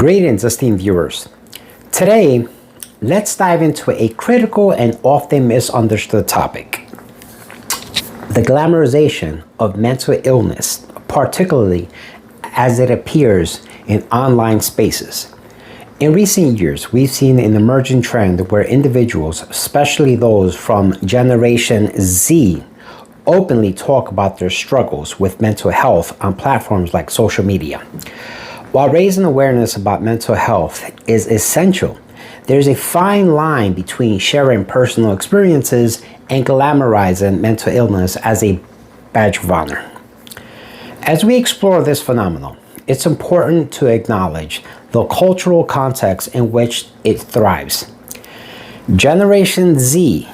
Greetings, esteemed viewers. Today, let's dive into a critical and often misunderstood topic: the glamorization of mental illness, particularly as it appears in online spaces. In recent years, we've seen an emerging trend where individuals, especially those from Generation Z, openly talk about their struggles with mental health on platforms like social media. While raising awareness about mental health is essential, there's a fine line between sharing personal experiences and glamorizing mental illness as a badge of honor. As we explore this phenomenon, it's important to acknowledge the cultural context in which it thrives. Generation Z,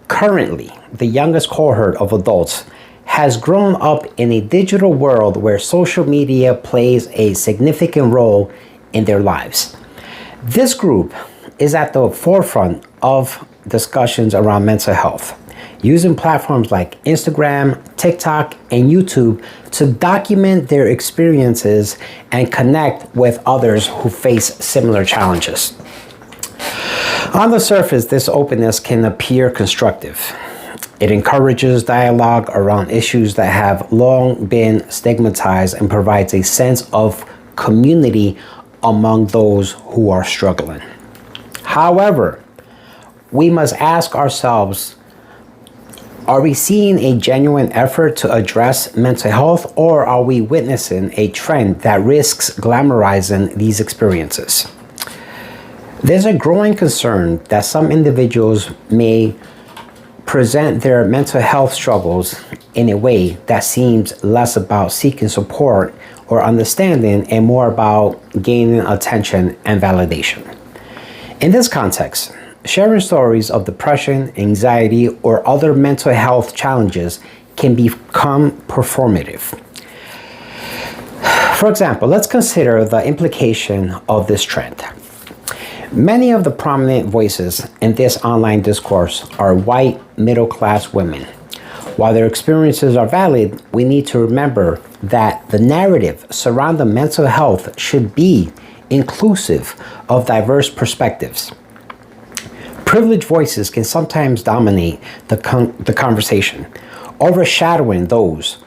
currently the youngest cohort of adults, has grown up in a digital world where social media plays a significant role in their lives. This group is at the forefront of discussions around mental health, using platforms like Instagram, TikTok, and YouTube to document their experiences and connect with others who face similar challenges. On the surface, this openness can appear constructive. It encourages dialogue around issues that have long been stigmatized and provides a sense of community among those who are struggling. However, we must ask ourselves, are we seeing a genuine effort to address mental health, or are we witnessing a trend that risks glamorizing these experiences? There's a growing concern that some individuals may present their mental health struggles in a way that seems less about seeking support or understanding and more about gaining attention and validation. In this context, sharing stories of depression, anxiety, or other mental health challenges can become performative. For example, let's consider the implication of this trend. Many of the prominent voices in this online discourse are white, middle-class women. While their experiences are valid, we need to remember that the narrative surrounding mental health should be inclusive of diverse perspectives. Privileged voices can sometimes dominate the conversation, overshadowing those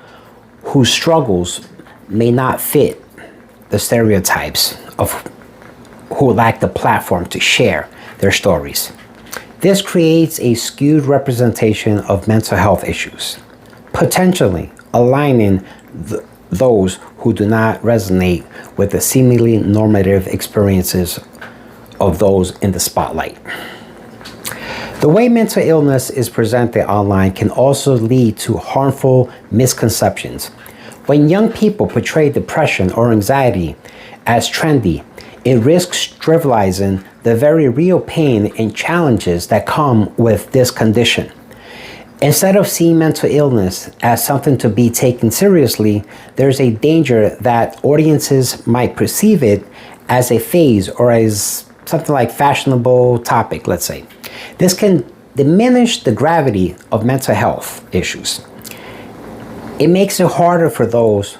whose struggles may not fit the stereotypes of who lack the platform to share their stories. This creates a skewed representation of mental health issues, potentially aligning those who do not resonate with the seemingly normative experiences of those in the spotlight. The way mental illness is presented online can also lead to harmful misconceptions. When young people portray depression or anxiety as trendy, it risks trivializing the very real pain and challenges that come with this condition. Instead of seeing mental illness as something to be taken seriously, there's a danger that audiences might perceive it as a phase or as something like fashionable topic, let's say. This can diminish the gravity of mental health issues. It makes it harder for those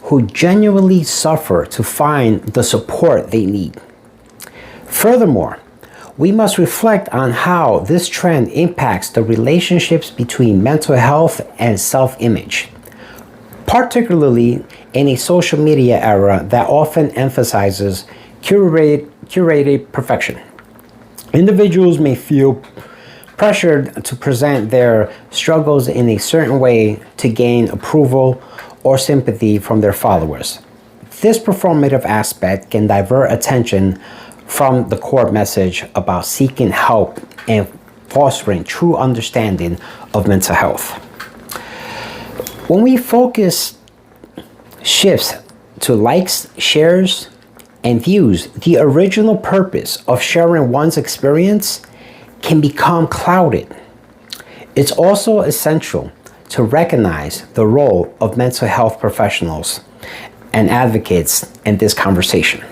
who genuinely suffer to find the support they need. Furthermore, we must reflect on how this trend impacts the relationships between mental health and self-image, particularly in a social media era that often emphasizes curated perfection. Individuals may feel pressured to present their struggles in a certain way to gain approval or sympathy from their followers. This performative aspect can divert attention from the core message about seeking help and fostering true understanding of mental health. When we focus shifts to likes, shares, and views, the original purpose of sharing one's experience can become clouded. It's also essential to recognize the role of mental health professionals and advocates in this conversation.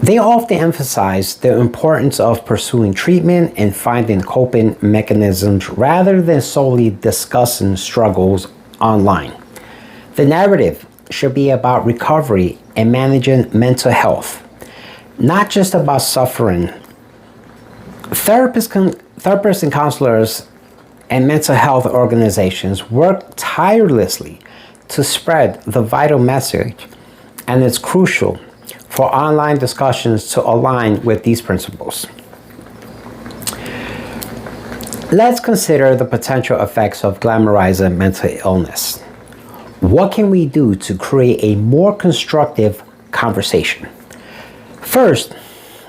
They often emphasize the importance of pursuing treatment and finding coping mechanisms rather than solely discussing struggles online. The narrative should be about recovery and managing mental health, not just about suffering. Therapists and counselors and mental health organizations work tirelessly to spread the vital message, and it's crucial for online discussions to align with these principles. Let's consider the potential effects of glamorizing mental illness. What can we do to create a more constructive conversation? First,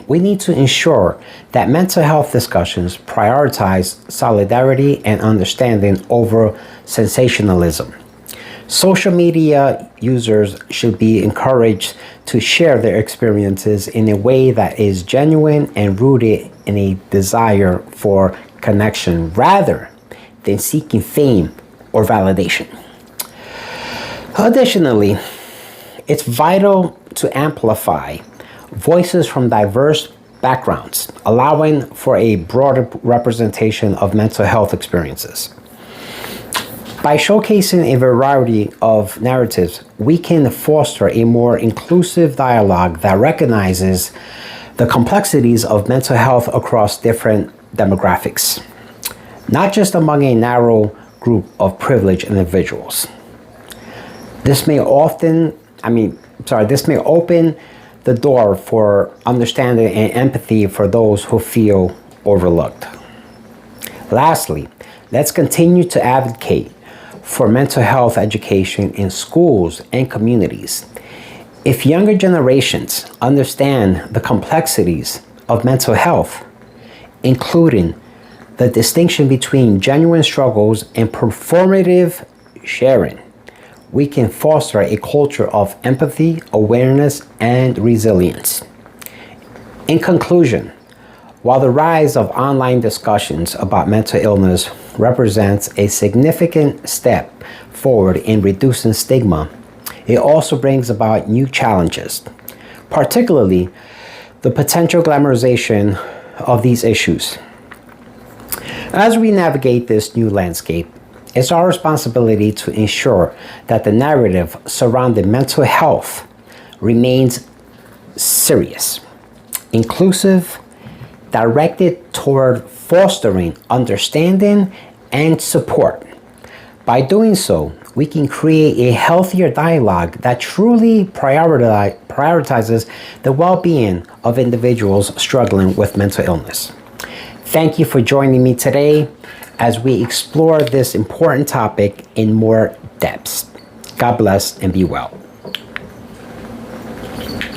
we need to ensure that mental health discussions prioritize solidarity and understanding over sensationalism. Social media users should be encouraged to share their experiences in a way that is genuine and rooted in a desire for connection rather than seeking fame or validation. Additionally, it's vital to amplify voices from diverse backgrounds, allowing for a broader representation of mental health experiences. By showcasing a variety of narratives, we can foster a more inclusive dialogue that recognizes the complexities of mental health across different demographics, not just among a narrow group of privileged individuals. This may open the door for understanding and empathy for those who feel overlooked. Lastly, let's continue to advocate for mental health education in schools and communities. If younger generations understand the complexities of mental health, including the distinction between genuine struggles and performative sharing, we can foster a culture of empathy, awareness, and resilience. In conclusion, while the rise of online discussions about mental illness represents a significant step forward in reducing stigma, it also brings about new challenges, particularly the potential glamorization of these issues. As we navigate this new landscape, it's our responsibility to ensure that the narrative surrounding mental health remains serious, inclusive, directed toward fostering understanding and support. By doing so, we can create a healthier dialogue that truly prioritizes the well-being of individuals struggling with mental illness. Thank you for joining me today as we explore this important topic in more depth. God bless and be well.